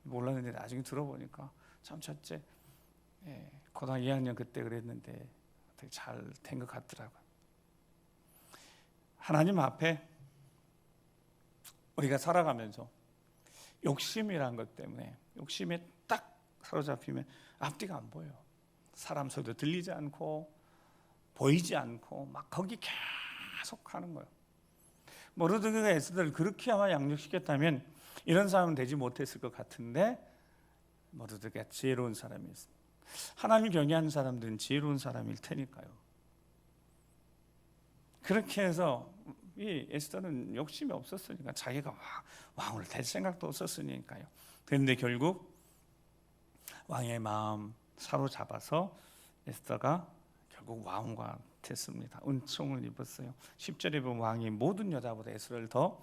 몰랐는데 나중에 들어보니까 참 첫째 고등학교 2학년 그때 그랬는데 되게 잘 된 것 같더라고요. 하나님 앞에 우리가 살아가면서 욕심이란 것 때문에 욕심에 딱 사로잡히면 앞뒤가 안 보여요. 사람 소리도 들리지 않고 보이지 않고 막 거기 계속 하는 거예요. 모르드게가 에스더를 그렇게 아마 양육시켰다면 이런 사람은 되지 못했을 것 같은데 모르드게가 지혜로운 사람이었습니다. 하나님을 경외하는 사람들은 지혜로운 사람일 테니까요. 그렇게 해서 이 에스더는 욕심이 없었으니까 자기가 왕을 될 생각도 없었으니까요. 그런데 결국 왕의 마음 사로잡아서 에스더가 결국 왕과 됐습니다. 은총을 입었어요. 10절에 보면 왕이 모든 여자보다 에스더를 더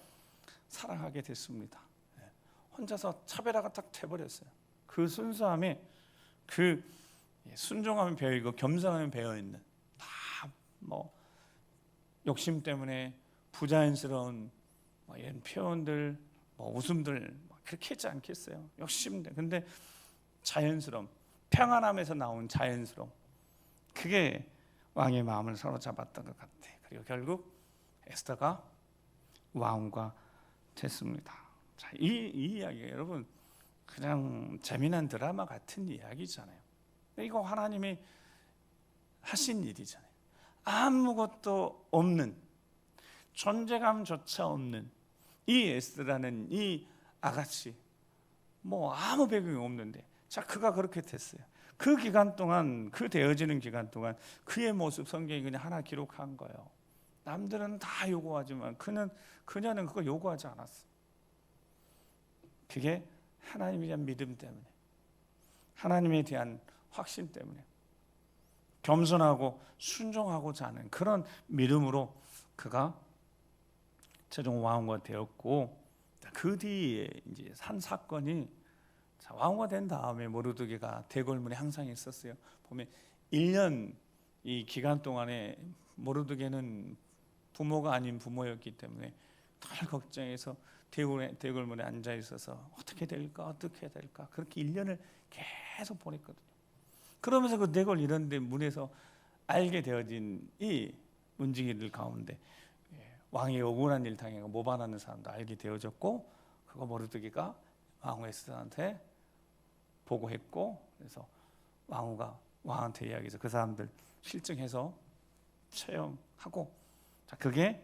사랑하게 됐습니다. 혼자서 차별화가 딱 돼버렸어요. 그 순수함에 그 순종하면 배어있고 겸손하면 배어있는 다 뭐 욕심 때문에 부자연스러운 이런 표현들 웃음들 그렇게 했지 않겠어요. 욕심들. 근데 자연스러움, 평안함에서 나온 자연스러움, 그게 왕의 마음을 사로잡았던 것 같아요. 그리고 결국 에스더가 왕과 됐습니다. 자, 이 이야기가 여러분 그냥 재미난 드라마 같은 이야기잖아요. 이거 하나님이 하신 일이잖아요. 아무것도 없는, 존재감조차 없는 이 에스더라는 이 아가씨, 아무 배경이 없는데 자, 그가 그렇게 됐어요. 그 기간 동안, 그 되어지는 기간 동안 그의 모습 성경이 그냥 하나 기록한 거예요. 남들은 다 요구하지만 그녀는 그거 요구하지 않았어요. 그게 하나님에 대한 믿음 때문에, 하나님에 대한 확신 때문에, 겸손하고 순종하고자 하는 그런 믿음으로 그가 최종 왕후가 되었고, 그 뒤에 이제 한 사건이 왕후가 된 다음에 모르드게가 대궐문에 항상 있었어요. 보면 1년 이 기간 동안에 모르드게는 부모가 아닌 부모였기 때문에 늘 걱정해서 대궐문에 앉아 있어서 어떻게 될까 그렇게 1년을 계속 보냈거든요. 그러면서 그 대궐 이런 데 문에서 알게 되어진 이 문지기들 가운데 왕이 억울한 일 당해서 모반하는 사람도 알게 되어졌고, 그거 모르드게가 왕후 에스더한테 보고했고, 그래서 왕후가 왕한테 이야기해서 그 사람들 실증해서 처형하고, 자 그게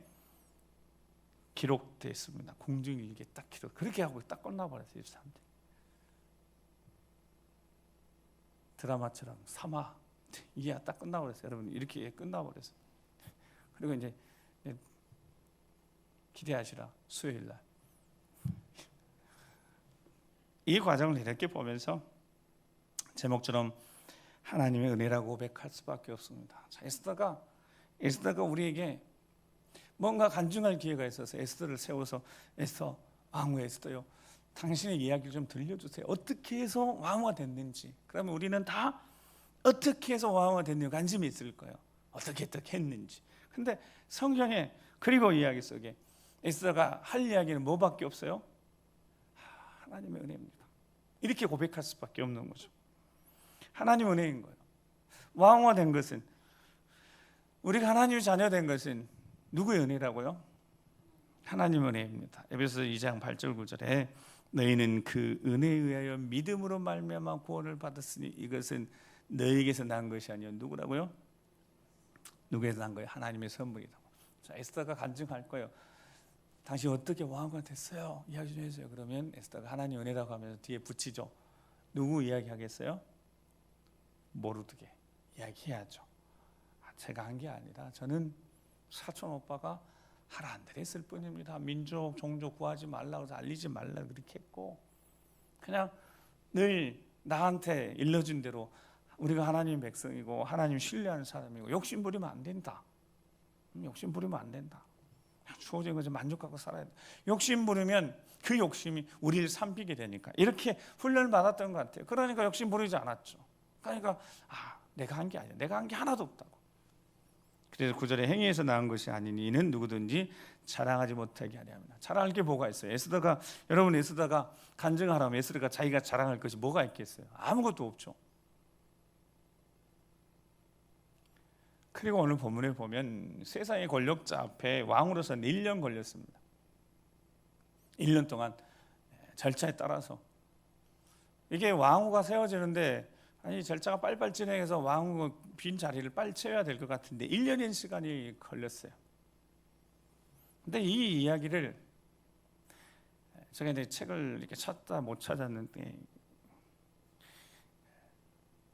기록됐습니다. 공중일기에 딱 기록. 그렇게 하고 딱 끝나버렸어요. 이 사람들. 드라마처럼 3화 이게 딱 끝나버렸어요. 여러분 이렇게 끝나버렸어요. 그리고 이제 기대하시라 수요일 날. 이 과정을 이렇게 보면서 제목처럼 하나님의 은혜라고 고백할 수밖에 없습니다. 자, 에스더가 우리에게 뭔가 간증할 기회가 있어서 에스더를 세워서 에스더, 왕후 에스더요, 당신의 이야기를 좀 들려주세요. 어떻게 해서 왕후가 됐는지. 그러면 우리는 다 어떻게 해서 왕후가 됐는지 관심이 있을 거예요. 어떻게 했는지. 근데 성경에 그리고 이야기 속에 에스더가 할 이야기는 뭐밖에 없어요? 하나님의 은혜입니다. 이렇게 고백할 수밖에 없는 거죠. 하나님 은혜인 거예요. 왕후가 된 것은, 우리가 하나님의 자녀 된 것은 누구의 은혜라고요? 하나님 은혜입니다. 에베소서 2장 8절 9절에 너희는 그 은혜에 의하여 믿음으로 말미암아 구원을 받았으니 이것은 너희에게서 난 것이 아니요 누구라고요? 누구에서 난 거예요? 하나님의 선물이다. 자, 에스더가 간증할 거예요. 당신 어떻게 왕후가 됐어요? 이야기 좀 해주세요. 그러면 에스더가 하나님 은혜라고 하면서 뒤에 붙이죠. 누구 이야기하겠어요? 모르드게 이야기해야죠. 제가 한 게 아니라 저는 사촌 오빠가 하라 안 그랬을 뿐입니다. 민족, 종족 구하지 말라고 해서 알리지 말라고 그렇게 했고, 그냥 늘 나한테 일러준 대로 우리가 하나님 백성이고 하나님 신뢰하는 사람이고 욕심 부리면 안 된다. 욕심 부리면 안 된다. 주어진 것에 만족하고 살아야 돼. 욕심 부리면 그 욕심이 우리를 삼키게 되니까 이렇게 훈련을 받았던 것 같아요. 그러니까 욕심 부리지 않았죠. 그러니까 내가 한 게 아니야. 내가 한 게 하나도 없다고. 그래서 9절에 행위에서 나은 것이 아니니 이는 누구든지 자랑하지 못하게 하려 합니다. 자랑할 게 뭐가 있어요? 여러분 에스더가 간증하라면 에스더가 자기가 자랑할 것이 뭐가 있겠어요? 아무것도 없죠. 그리고 오늘 본문에 보면 세상의 권력자 앞에 왕으로서 1년 걸렸습니다. 1년 동안 절차에 따라서 이게 왕후가 세워지는데 절차가 빨리빨리 진행해서 왕후 빈 자리를 빨리 채워야 될 것 같은데 1년인 시간이 걸렸어요. 근데 이 이야기를 제가 이제 책을 이렇게 찾다 못 찾았는데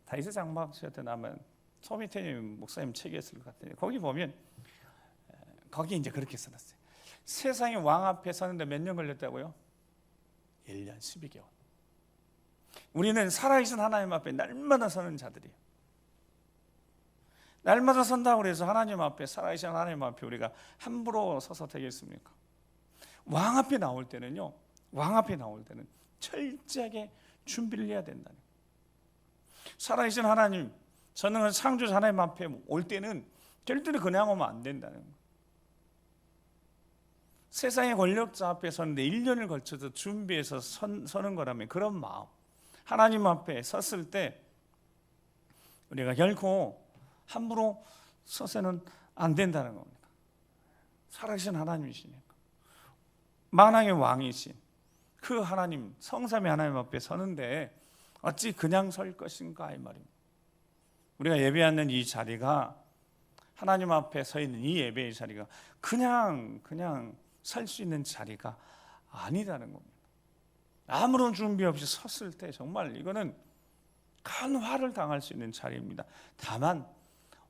다이스 장막씨한테 남은 소미태님 목사님 책이었을 것 같아요. 거기 보면 거기 이제 그렇게 써놨어요. 세상의 왕 앞에 서는데 몇 년 걸렸다고요? 1년 12개월. 우리는 살아계신 하나님 앞에 날마다 서는 자들이에요. 날마다 선다고 해서 하나님 앞에, 살아계신 하나님 앞에 우리가 함부로 서서 되겠습니까? 왕 앞에 나올 때는 철저하게 준비를 해야 된다는 거예요. 살아계신 하나님, 전능한 창조자 하나님 앞에 올 때는 절대로 그냥 오면 안 된다는 거예요. 세상의 권력자 앞에 서는데 1년을 걸쳐서 준비해서 서는 거라면 그런 마음, 하나님 앞에 섰을 때 우리가 결코 함부로 서서는 안 된다는 겁니다. 살아계신 하나님이시니까, 만왕의 왕이신 그 하나님, 성삼위 하나님 앞에 서는데 어찌 그냥 설 것인가 이 말입니다. 우리가 예배하는 이 자리가, 하나님 앞에 서 있는 이 예배의 자리가 그냥 설 수 있는 자리가 아니라는 겁니다. 아무런 준비 없이 섰을 때 정말 이거는 큰 화를 당할 수 있는 자리입니다. 다만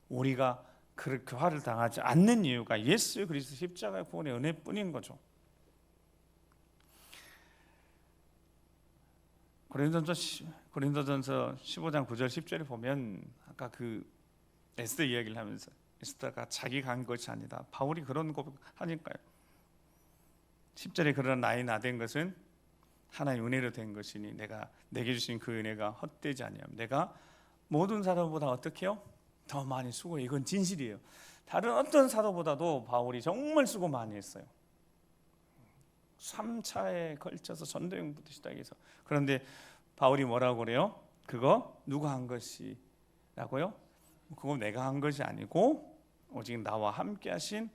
우리가 그렇게 화를 당하지 않는 이유가 예수 그리스도 십자가의 구원의 은혜뿐인 거죠. 고린도전서 15장 9절 10절에 보면 아까 그 에스더 이야기를 하면서 에스더가 자기가 한 것이 아니다, 바울이 그런 고백하니까요. 10절에 그러나 나의 나된 것은 하나의 은혜로 된 것이니 내가 내게 주신 그 은혜가 헛되지 아니하며 내가 모든 사도보다 어떻게 해요? 더 많이 수고해요. 이건 진실이에요. 다른 어떤 사도보다도 바울이 정말 수고 많이 했어요. 3차에 걸쳐서 전도행부터 시작해서. 그런데 바울이 뭐라고 그래요? 그거 누가 한 것이라고요? 그거 내가 한 것이 아니고 오직 나와 함께 하신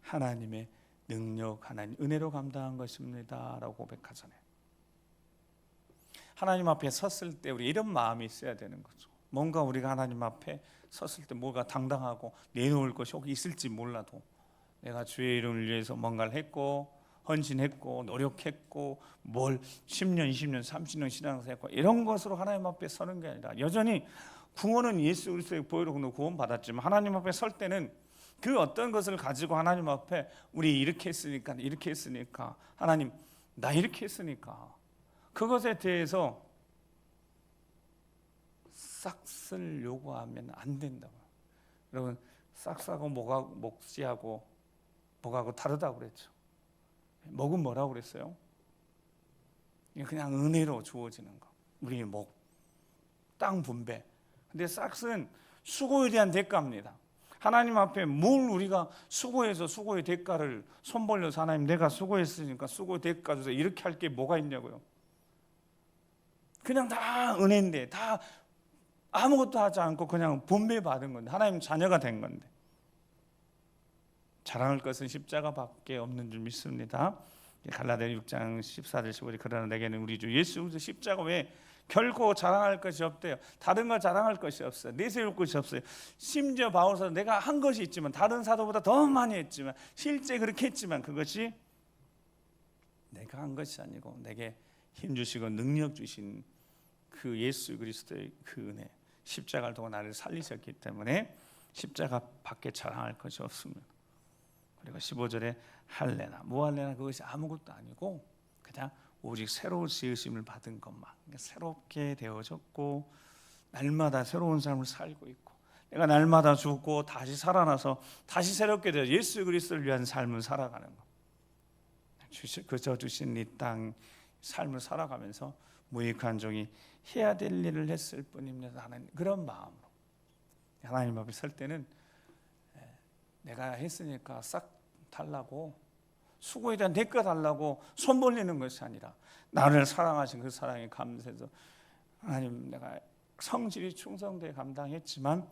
하나님의 능력, 하나님 은혜로 감당한 것입니다 라고 고백하잖아요. 하나님 앞에 섰을 때 우리 이런 마음이 있어야 되는 거죠. 뭔가 우리가 하나님 앞에 섰을 때 뭐가 당당하고 내놓을 것이 혹 있을지 몰라도 내가 주의 이름을 위해서 뭔가를 했고 헌신했고 노력했고 뭘 10년, 20년, 30년 신앙생활했고 이런 것으로 하나님 앞에 서는 게 아니라 여전히 구원은 예수 그리스도의 보혈로 구원 받았지만 하나님 앞에 설 때는 그 어떤 것을 가지고 하나님 앞에 우리 이렇게 했으니까 하나님 나 이렇게 했으니까 그것에 대해서 싹쓸 요구하면 안 된다고요. 여러분 싹싸고 목지하고 목하고 다르다고 그랬죠. 목은 뭐라고 그랬어요? 그냥 은혜로 주어지는 거. 우리 목, 땅 분배. 근데 싹은 수고에 대한 대가입니다. 하나님 앞에 뭘 우리가 수고해서 수고의 대가를 손 벌려서 하나님 내가 수고했으니까 수고의 대가 주세요 이렇게 할 게 뭐가 있냐고요. 그냥 다 은혜인데 다 아무것도 하지 않고 그냥 분배받은 건데 하나님 자녀가 된 건데 자랑할 것은 십자가밖에 없는 줄 믿습니다. 갈라디아 6장 14절 15절 그러나 내게는 우리 주 예수 그리스도 십자가 외에 결코 자랑할 것이 없대요. 다른 걸 자랑할 것이 없어요. 내세울 것이 없어요. 심지어 바울서 내가 한 것이 있지만 다른 사도보다 더 많이 했지만 실제 그렇게 했지만 그것이 내가 한 것이 아니고 내게 힘 주시고 능력 주신 그 예수 그리스도의 그 은혜 십자가를 통해 나를 살리셨기 때문에 십자가 밖에 자랑할 것이 없습니다. 그리고 15절에 할례나 무할례나 그것이 아무것도 아니고 그냥 오직 새로운 지으심을 받은 것만 그러니까 새롭게 되어졌고 날마다 새로운 삶을 살고 있고 내가 날마다 죽고 다시 살아나서 다시 새롭게 되어 예수 그리스도를 위한 삶을 살아가는 것 그저 주신 이 땅 삶을 살아가면서 무익한 종이 해야 될 일을 했을 뿐입니다 하는 그런 마음으로 하나님 앞에 설 때는 내가 했으니까 싹 달라고 수고에 대한 대가 달라고 손 벌리는 것이 아니라 나를 사랑하신 그 사랑에 감사해서 하나님 내가 성실히 충성되게 감당했지만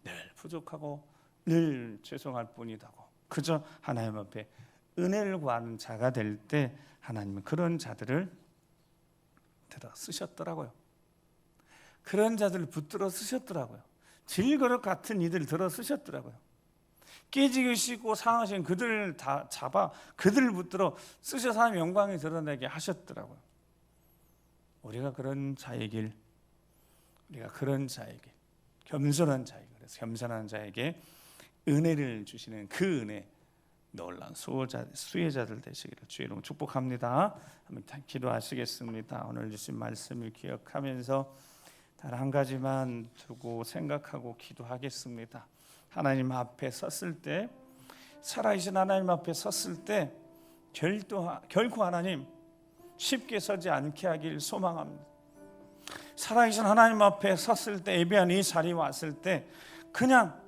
늘 부족하고 늘 죄송할 뿐이다고 그저 하나님 앞에 은혜를 구하는 자가 될 때 하나님은 그런 자들을 들어 쓰셨더라고요. 그런 자들을 붙들어 쓰셨더라고요. 질그릇 같은 이들 들어 쓰셨더라고요. 깨지기 싫고 상하신 그들을 다 잡아 그들을 붙들어 쓰셔서 하나님의 영광이 드러나게 하셨더라고요. 우리가 그런 자이길 우리가 그런 자에게 겸손한 자에게 그래서 겸손한 자에게 은혜를 주시는 그 은혜 놀라운 수혜자들 되시기를 주의 이름으로 축복합니다. 한번 기도하시겠습니다. 오늘 주신 말씀을 기억하면서 단 한 가지만 두고 생각하고 기도하겠습니다. 하나님 앞에 섰을 때 살아계신 하나님 앞에 섰을 때 결코 하나님 쉽게 서지 않게 하길 소망합니다. 살아계신 하나님 앞에 섰을 때 예배한 이 자리에 왔을 때 그냥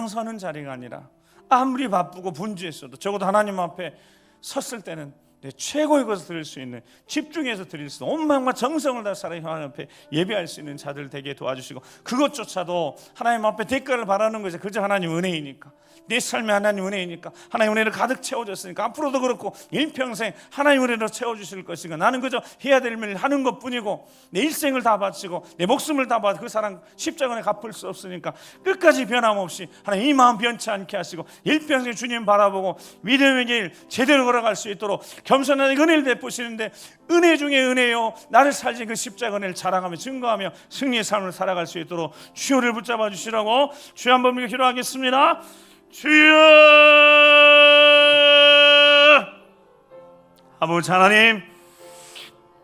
서는 자리가 아니라 아무리 바쁘고 분주했어도 적어도 하나님 앞에 섰을 때는 내 최고의 것을 드릴 수 있는 집중해서 드릴 수 있는 온 마음과 정성을 다해 하나님 앞에 예배할 수 있는 자들 되게 도와주시고 그것조차도 하나님 앞에 대가를 바라는 것이 그저 하나님 은혜이니까 내 삶에 하나님 은혜이니까 하나님 은혜를 가득 채워줬으니까 앞으로도 그렇고 일평생 하나님 은혜로 채워주실 것이니까 나는 그저 해야 될 일을 하는 것뿐이고 내 일생을 다 바치고 내 목숨을 다 바쳐 그 사랑 십자가에 갚을 수 없으니까 끝까지 변함없이 하나님 이 마음 변치 않게 하시고 일평생 주님 바라보고 믿음의 길 제대로 걸어갈 수 있도록 겸손하게 은혜를 베푸시는데 은혜 중에 은혜요 나를 살린 그 십자가 은혜를 자랑하며 증거하며 승리의 삶을 살아갈 수 있도록 주여를 붙잡아 주시라고 주여 한번 믿고 기도하겠습니다. 주여 아버지 하나님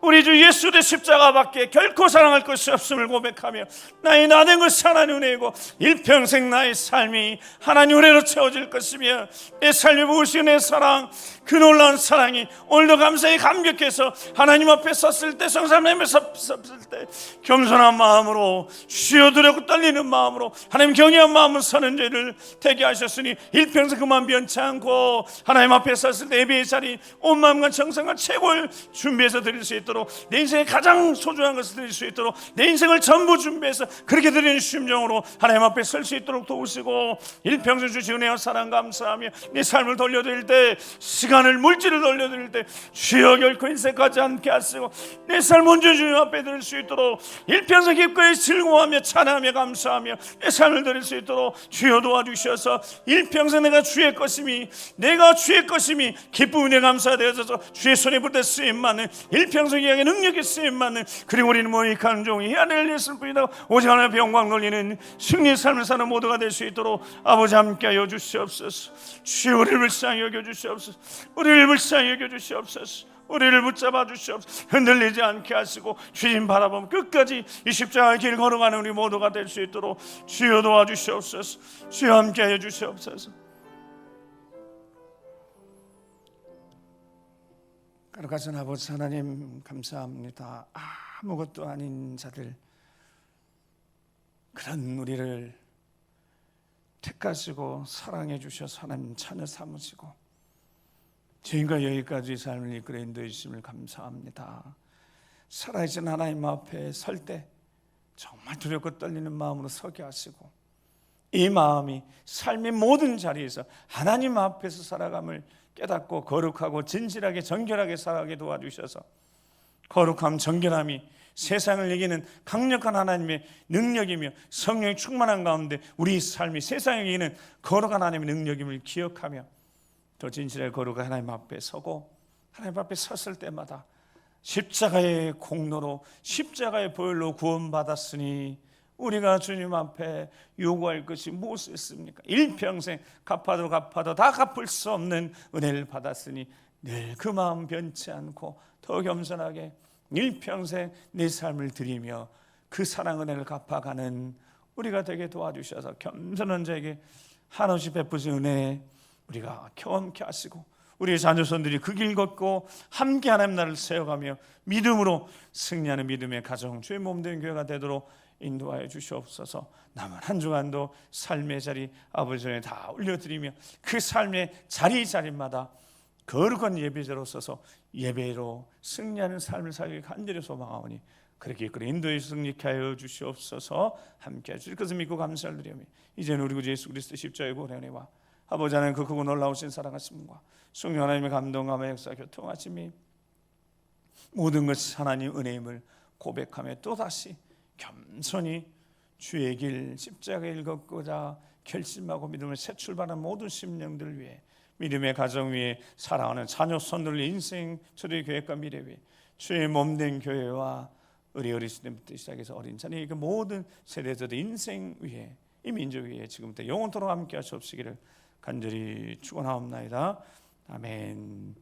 우리 주 예수 의 십자가밖에 결코 사랑할 것이 없음을 고백하며 나의 나된 것이 하나님 은혜이고 일평생 나의 삶이 하나님 은혜로 채워질 것이며 내 삶이 무엇이 내 사랑, 그 놀라운 사랑이 오늘도 감사히 감격해서 하나님 앞에 섰을 때, 성삼님에 섰을 때 겸손한 마음으로, 주여 두렵고 떨리는 마음으로, 하나님 경외한 마음으로 서는 죄를 되게 하셨으니 일평생 그만 변치 않고 하나님 앞에 섰을 때 예배의 자리 온 마음과 정성과 최고를 준비해서 드릴 수 있도록, 내 인생의 가장 소중한 것을 드릴 수 있도록 내 인생을 전부 준비해서 그렇게 드리는 심정으로 하나님 앞에 설 수 있도록 도우시고, 일평생 주신 은혜와 사랑 감사하며 내 삶을 돌려드릴 때, 시간을 물질을 돌려드릴 때 주여 결코 인생하지 않게 하시고 내 삶 온전히 주님 앞에 드릴 수 있도록 일평생 기꺼이 즐거워하며 찬양하며 감사하며 내 삶을 드릴 수 있도록 주여 도와주셔서 일평생 내가 주의 것임이, 내가 주의 것임이 기쁨 은혜 감사되어져서 주의 손에 붙어 쓰임받는, 일평생 이야기 능력이 쓰임받는, 그리고 우리는 모익하는 종이 해야 될 일을 뿐이다 오직 하나님의 영광 돌리는 승리의 삶을 사는 모두가 될 수 있도록 아버지 함께하여 주시옵소서. 주여 우리를 불쌍히 여겨주시옵소서. 우리를 불쌍히 여겨주시옵소서. 우리를 붙잡아 주시옵소서. 흔들리지 않게 하시고 주님 바라보면 끝까지 이 십자가의 길 걸어가는 우리 모두가 될 수 있도록 주여 도와주시옵소서. 주여 함께하여 주시옵소서. 거룩하신 아버지 하나님 감사합니다. 아무것도 아닌 자들, 그런 우리를 택하시고 사랑해 주셔서 하나님 자녀 삼으시고 지금과 여기까지 삶을 이끌어 인도해 주심을 감사합니다. 살아계신 하나님 앞에 설 때 정말 두렵고 떨리는 마음으로 서게 하시고, 이 마음이 삶의 모든 자리에서 하나님 앞에서 살아감을 깨닫고 거룩하고 진실하게 정결하게 살아가게 도와주셔서, 거룩함 정결함이 세상을 이기는 강력한 하나님의 능력이며 성령이 충만한 가운데 우리 삶이 세상을 이기는 거룩한 하나님의 능력임을 기억하며 더 진실하게 거룩한 하나님 앞에 서고, 하나님 앞에 섰을 때마다 십자가의 공로로, 십자가의 보혈로 구원받았으니 우리가 주님 앞에 요구할 것이 무엇이었습니까? 일평생 갚아도 다 갚을 수 없는 은혜를 받았으니 늘 그 마음 변치 않고 더 겸손하게 일평생 내 삶을 드리며 그 사랑 은혜를 갚아가는 우리가 되게 도와주셔서 겸손한 자에게 한없이 베푸신 은혜 우리가 경험케 하시고, 우리의 자녀손들이 그 길 걷고 함께 하나님 나라를 세워가며 믿음으로 승리하는 믿음의 가정, 주의 몸된 교회가 되도록 인도하여 주시옵소서. 남은 한 주간도 삶의 자리 아버지 전에 다 올려드리며 그 삶의 자리마다 거룩한 예배자로 서서 예배로 승리하는 삶을 살기 간절히 소망하오니 그렇게 이끌어 인도에 승리케 하여 주시옵소서. 함께해 주실 것을 믿고 감사를 드리며, 이제는 우리 구주 예수 그리스도 십자가의 구원의 은혜와 아버지 하나님 그 크고 놀라우신 사랑하심과 성령 하나님의 감동감과 역사 교통하심이 모든 것이 하나님 은혜임을 고백하며 또다시 겸손히 주의 길 십자가의 길 걷고자 결심하고 믿음을 새 출발하는 모든 심령들 위해, 믿음의 가정 위에 사랑하는 자녀 손들 인생 초대 교회과 미래 위에, 주의 몸된 교회와 우리 어리신 때부터 시작해서 어린 자녀의 그 모든 세대들의 인생 위에, 이 민족 위에 지금부터 영원토록 함께 하시옵시기를 간절히 축원하옵나이다. 아멘.